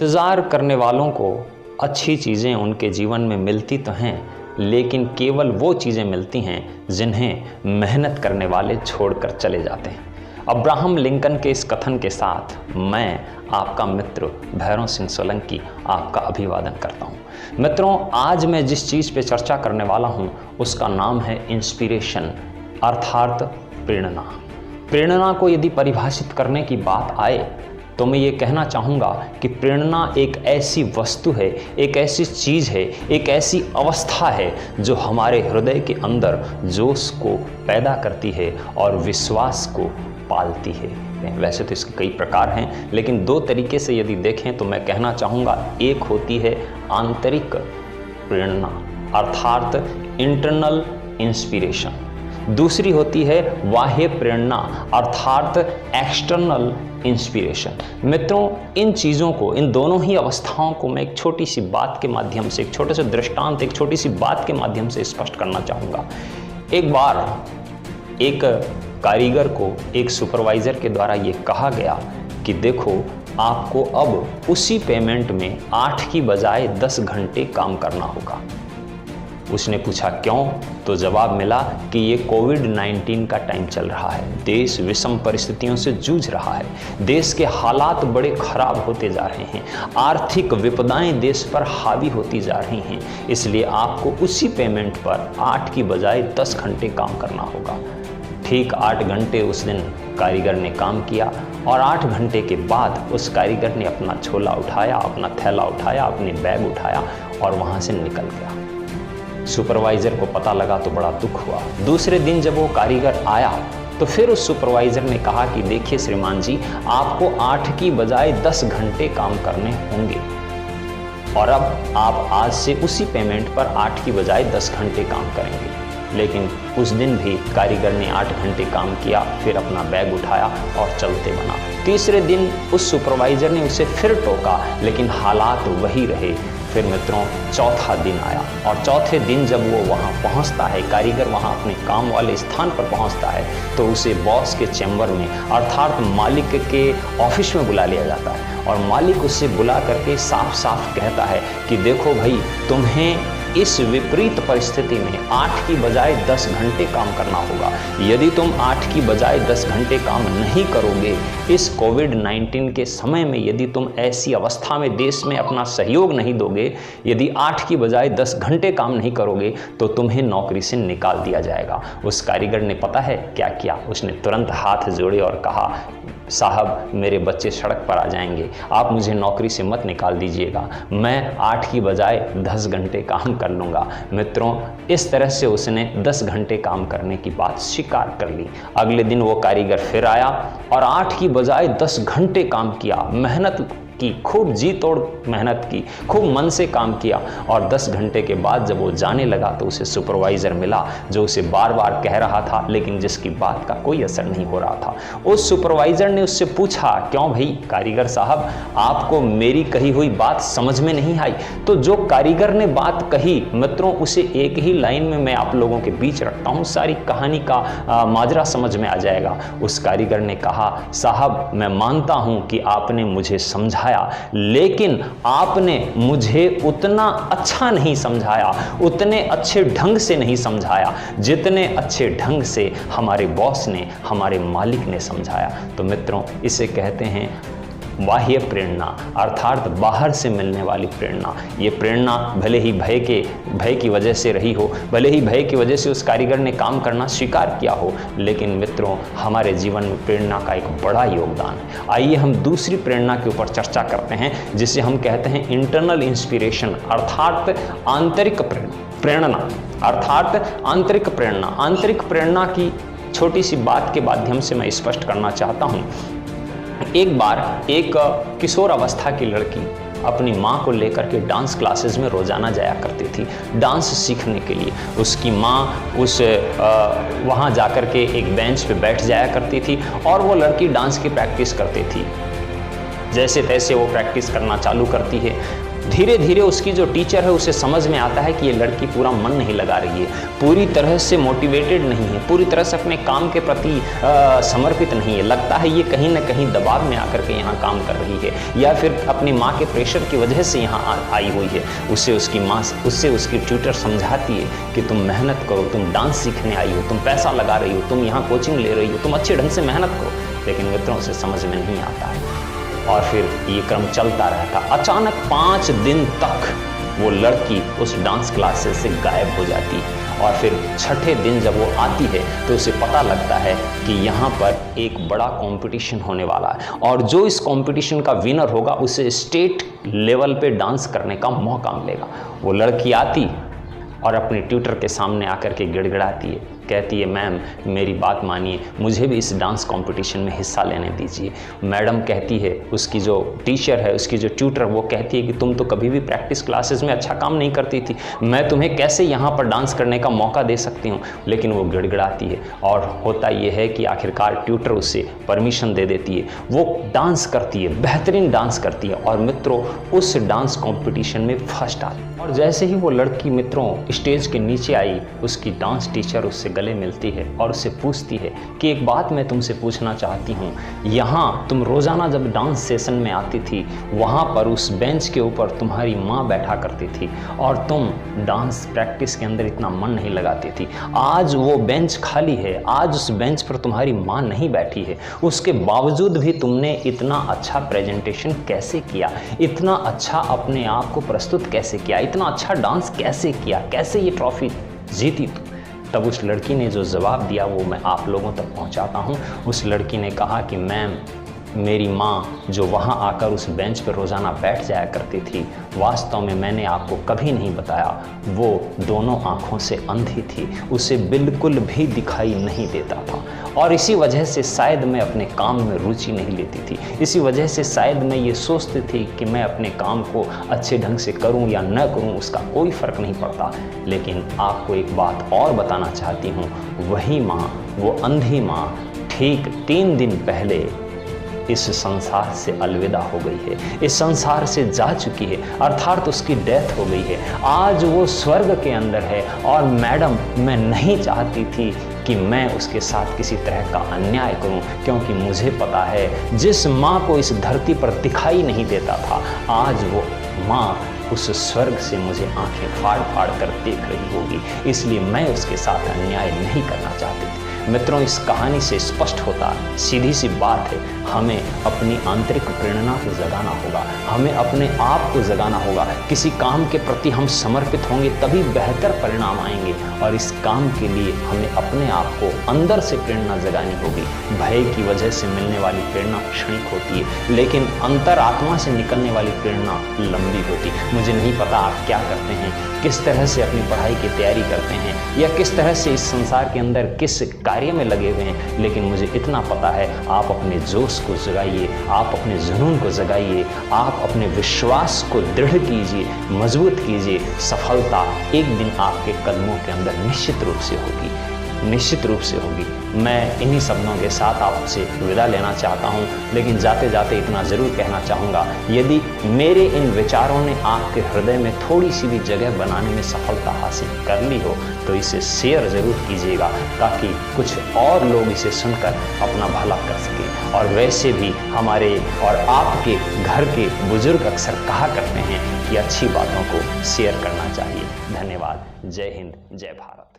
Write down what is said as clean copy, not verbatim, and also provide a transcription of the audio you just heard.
इंतज़ार करने वालों को अच्छी चीज़ें उनके जीवन में मिलती तो हैं, लेकिन केवल वो चीज़ें मिलती हैं जिन्हें मेहनत करने वाले छोड़कर चले जाते हैं। अब्राहम लिंकन के इस कथन के साथ मैं आपका मित्र भैरव सिंह सोलंकी आपका अभिवादन करता हूँ। मित्रों, आज मैं जिस चीज़ पे चर्चा करने वाला हूँ उसका नाम है इंस्पिरेशन, अर्थात प्रेरणा। प्रेरणा को यदि परिभाषित करने की बात आए तो मैं ये कहना चाहूँगा कि प्रेरणा एक ऐसी वस्तु है, एक ऐसी चीज़ है, एक ऐसी अवस्था है जो हमारे हृदय के अंदर जोश को पैदा करती है और विश्वास को पालती है। वैसे तो इसके कई प्रकार हैं, लेकिन दो तरीके से यदि देखें तो मैं कहना चाहूँगा, एक होती है आंतरिक प्रेरणा अर्थात इंटरनल इंस्पिरेशन, दूसरी होती है बाह्य प्रेरणा अर्थात एक्सटर्नल इंस्पिरेशन। मित्रों, इन चीज़ों को, इन दोनों ही अवस्थाओं को मैं एक छोटी सी बात के माध्यम से, एक छोटे से दृष्टांत, एक छोटी सी बात के माध्यम से स्पष्ट करना चाहूँगा। एक बार एक कारीगर को एक सुपरवाइज़र के द्वारा ये कहा गया कि देखो, आपको अब उसी पेमेंट में 8 की बजाय 10 घंटे काम करना होगा। उसने पूछा क्यों? तो जवाब मिला कि ये कोविड-19 का टाइम चल रहा है, देश विषम परिस्थितियों से जूझ रहा है, देश के हालात बड़े खराब होते जा रहे हैं, आर्थिक विपदाएं देश पर हावी होती जा रही हैं, इसलिए आपको उसी पेमेंट पर 8 की बजाय 10 घंटे काम करना होगा। ठीक 8 घंटे उस दिन कारीगर ने काम किया और 8 घंटे के बाद उस कारीगर ने अपना झोला उठाया, अपना थैला उठाया, अपनी बैग उठाया और वहाँ से निकल गया। सुपरवाइज़र को पता लगा तो बड़ा दुख हुआ। दूसरे दिन जब वो कारीगर आया तो फिर उस सुपरवाइज़र ने कहा कि देखिए श्रीमान जी, आपको 8 की बजाय 10 घंटे काम करने होंगे और अब आप आज से उसी पेमेंट पर 8 की बजाय 10 घंटे काम करेंगे। लेकिन उस दिन भी कारीगर ने 8 घंटे काम किया, फिर अपना बैग उठाया और चलते बना। तीसरे दिन उस सुपरवाइज़र ने उसे फिर टोका, लेकिन हालात वही रहे। फिर मित्रों, चौथा दिन आया और चौथे दिन जब वो वहाँ पहुँचता है, कारीगर वहाँ अपने काम वाले स्थान पर पहुँचता है, तो उसे बॉस के चैम्बर में अर्थात मालिक के ऑफिस में बुला लिया जाता है और मालिक उससे बुला करके साफ साफ कहता है कि देखो भाई, तुम्हें इस विपरीत परिस्थिति में 8 की बजाय 10 घंटे काम करना होगा। यदि तुम 8 की बजाय 10 घंटे काम नहीं करोगे, इस कोविड-19 के समय में यदि तुम ऐसी अवस्था में देश में अपना सहयोग नहीं दोगे, यदि 8 की बजाय 10 घंटे काम नहीं करोगे तो तुम्हें नौकरी से निकाल दिया जाएगा। उस कारीगर ने पता है क्या किया? उसने तुरंत हाथ जोड़े और कहा, साहब, मेरे बच्चे सड़क पर आ जाएंगे, आप मुझे नौकरी से मत निकाल दीजिएगा, मैं 8 की बजाय 10 घंटे काम कर लूँगा। मित्रों, इस तरह से उसने 10 घंटे काम करने की बात स्वीकार कर ली। अगले दिन वो कारीगर फिर आया और 8 की बजाय 10 घंटे काम किया, मेहनत की, खूब जी तोड़ मेहनत की, खूब मन से काम किया और 10 घंटे के बाद जब वो जाने लगा तो उसे सुपरवाइज़र मिला जो उसे बार बार कह रहा था, लेकिन जिसकी बात का कोई असर नहीं हो रहा था। उस सुपरवाइज़र ने उससे पूछा, क्यों भाई कारीगर साहब, आपको मेरी कही हुई बात समझ में नहीं आई? तो जो कारीगर ने बात कही, मित्रों, उसे एक ही लाइन में मैं आप लोगों के बीच रखता हूँ, सारी कहानी का माजरा समझ में आ जाएगा। उस कारीगर ने कहा, साहब, मैं मानता हूँ कि आपने मुझे समझाया, लेकिन आपने मुझे उतना अच्छा नहीं समझाया, उतने अच्छे ढंग से नहीं समझाया जितने अच्छे ढंग से हमारे बॉस ने, हमारे मालिक ने समझाया। तो मित्रों, इसे कहते हैं बाह्य प्रेरणा अर्थात बाहर से मिलने वाली प्रेरणा। ये प्रेरणा भले ही भय की वजह से रही हो, भले ही भय की वजह से उस कारीगर ने काम करना स्वीकार किया हो, लेकिन मित्रों, हमारे जीवन में प्रेरणा का एक बड़ा योगदान है। आइए हम दूसरी प्रेरणा के ऊपर चर्चा करते हैं, जिसे हम कहते हैं इंटरनल इंस्पिरेशन अर्थात आंतरिक प्रेरणा अर्थात आंतरिक प्रेरणा। आंतरिक प्रेरणा की छोटी सी बात के माध्यम से मैं स्पष्ट करना चाहता हूँ। एक बार एक किशोर अवस्था की लड़की अपनी माँ को लेकर के डांस क्लासेस में रोज़ाना जाया करती थी डांस सीखने के लिए। उसकी माँ वहाँ जाकर के एक बेंच पे बैठ जाया करती थी और वो लड़की डांस की प्रैक्टिस करती थी। जैसे तैसे वो प्रैक्टिस करना चालू करती है। धीरे धीरे उसकी जो टीचर है उसे समझ में आता है कि ये लड़की पूरा मन नहीं लगा रही है, पूरी तरह से मोटिवेटेड नहीं है, पूरी तरह से अपने काम के प्रति समर्पित नहीं है, लगता है ये कहीं ना कहीं दबाव में आकर के यहाँ काम कर रही है या फिर अपनी माँ के प्रेशर की वजह से यहाँ आई हुई है। उससे उसकी ट्यूटर समझाती है कि तुम मेहनत करो, तुम डांस सीखने आई हो, तुम पैसा लगा रही हो, तुम यहाँ कोचिंग ले रही हो, तुम अच्छे ढंग से मेहनत करो। लेकिन मित्रों से समझ में नहीं आता है और फिर ये क्रम चलता रहता। अचानक 5 दिन तक वो लड़की उस डांस क्लासेस से गायब हो जाती है और फिर छठे दिन जब वो आती है तो उसे पता लगता है कि यहाँ पर एक बड़ा कंपटीशन होने वाला है और जो इस कंपटीशन का विनर होगा उसे स्टेट लेवल पे डांस करने का मौका मिलेगा। वो लड़की आती और अपने ट्यूटर के सामने आकर के गिड़गिड़ाती है, कहती है मैम मेरी बात मानिए, मुझे भी इस डांस कंपटीशन में हिस्सा लेने दीजिए। मैडम कहती है, उसकी जो टीचर है, उसकी जो ट्यूटर, वो कहती है कि तुम तो कभी भी प्रैक्टिस क्लासेस में अच्छा काम नहीं करती थी, मैं तुम्हें कैसे यहाँ पर डांस करने का मौका दे सकती हूँ। लेकिन वो गिड़गिड़ाती है और होता ये है कि आखिरकार ट्यूटर उसे परमिशन दे देती है। वो डांस करती है, बेहतरीन डांस करती है और मित्रों उस डांस कॉम्पिटिशन में फर्स्ट आती है। और जैसे ही वो लड़की मित्रों स्टेज के नीचे आई, उसकी डांस टीचर उससे गले मिलती है और उससे पूछती है कि एक बात मैं तुमसे पूछना चाहती हूँ, यहाँ तुम रोज़ाना जब डांस सेशन में आती थी वहाँ पर उस बेंच के ऊपर तुम्हारी माँ बैठा करती थी और तुम डांस प्रैक्टिस के अंदर इतना मन नहीं लगाती थी। आज वो बेंच खाली है, आज उस बेंच पर तुम्हारी माँ नहीं बैठी है, उसके बावजूद भी तुमने इतना अच्छा प्रेजेंटेशन कैसे किया, इतना अच्छा अपने आप को प्रस्तुत कैसे किया, इतना अच्छा डांस कैसे किया, कैसे ये ट्रॉफी जीती तू। तब उस लड़की ने जो जवाब दिया वो मैं आप लोगों तक पहुंचाता हूं। उस लड़की ने कहा कि मैम मेरी माँ जो वहाँ आकर उस बेंच पर रोज़ाना बैठ जाया करती थी, वास्तव में मैंने आपको कभी नहीं बताया, वो दोनों आँखों से अंधी थी, उसे बिल्कुल भी दिखाई नहीं देता था और इसी वजह से शायद मैं अपने काम में रुचि नहीं लेती थी। इसी वजह से शायद मैं ये सोचती थी कि मैं अपने काम को अच्छे ढंग से करूं या न करूं उसका कोई फ़र्क नहीं पड़ता। लेकिन आपको एक बात और बताना चाहती हूं, वही माँ, वो अंधी माँ ठीक 3 दिन पहले इस संसार से अलविदा हो गई है, इस संसार से जा चुकी है, अर्थात उसकी डेथ हो गई है। आज वो स्वर्ग के अंदर है और मैडम मैं नहीं चाहती थी कि मैं उसके साथ किसी तरह का अन्याय करूं, क्योंकि मुझे पता है जिस माँ को इस धरती पर दिखाई नहीं देता था, आज वो माँ उस स्वर्ग से मुझे आंखें फाड़ फाड़ कर देख रही होगी, इसलिए मैं उसके साथ अन्याय नहीं करना चाहती थी। मित्रों इस कहानी से स्पष्ट होता सीधी सी बात है, हमें अपनी आंतरिक प्रेरणा को जगाना होगा, हमें अपने आप को जगाना होगा। किसी काम के प्रति हम समर्पित होंगे तभी बेहतर परिणाम आएंगे और इस काम के लिए हमें अपने आप को अंदर से प्रेरणा जगानी होगी। भय की वजह से मिलने वाली प्रेरणा क्षणिक होती है, लेकिन अंतरात्मा से निकलने वाली प्रेरणा लंबी होती है। मुझे नहीं पता आप क्या करते हैं, किस तरह से अपनी पढ़ाई की तैयारी करते हैं या किस तरह से इस संसार के अंदर किस कार्य में लगे हुए हैं, लेकिन मुझे इतना पता है आप अपने जोश को जगाइए, आप अपने जुनून को जगाइए, आप अपने विश्वास को दृढ़ कीजिए, मजबूत कीजिए। सफलता एक दिन आपके कदमों के अंदर निश्चित रूप से होगी, निश्चित रूप से होगी। मैं इन्हीं शब्दों के साथ आपसे विदा लेना चाहता हूं, लेकिन जाते जाते इतना ज़रूर कहना चाहूँगा, यदि मेरे इन विचारों ने आपके हृदय में थोड़ी सी भी जगह बनाने में सफलता हासिल कर ली हो तो इसे शेयर ज़रूर कीजिएगा, ताकि कुछ और लोग इसे सुनकर अपना भला कर सकें। और वैसे भी हमारे और आपके घर के बुजुर्ग अक्सर कहा करते हैं कि अच्छी बातों को शेयर करना चाहिए। धन्यवाद। जय हिंद, जय भारत।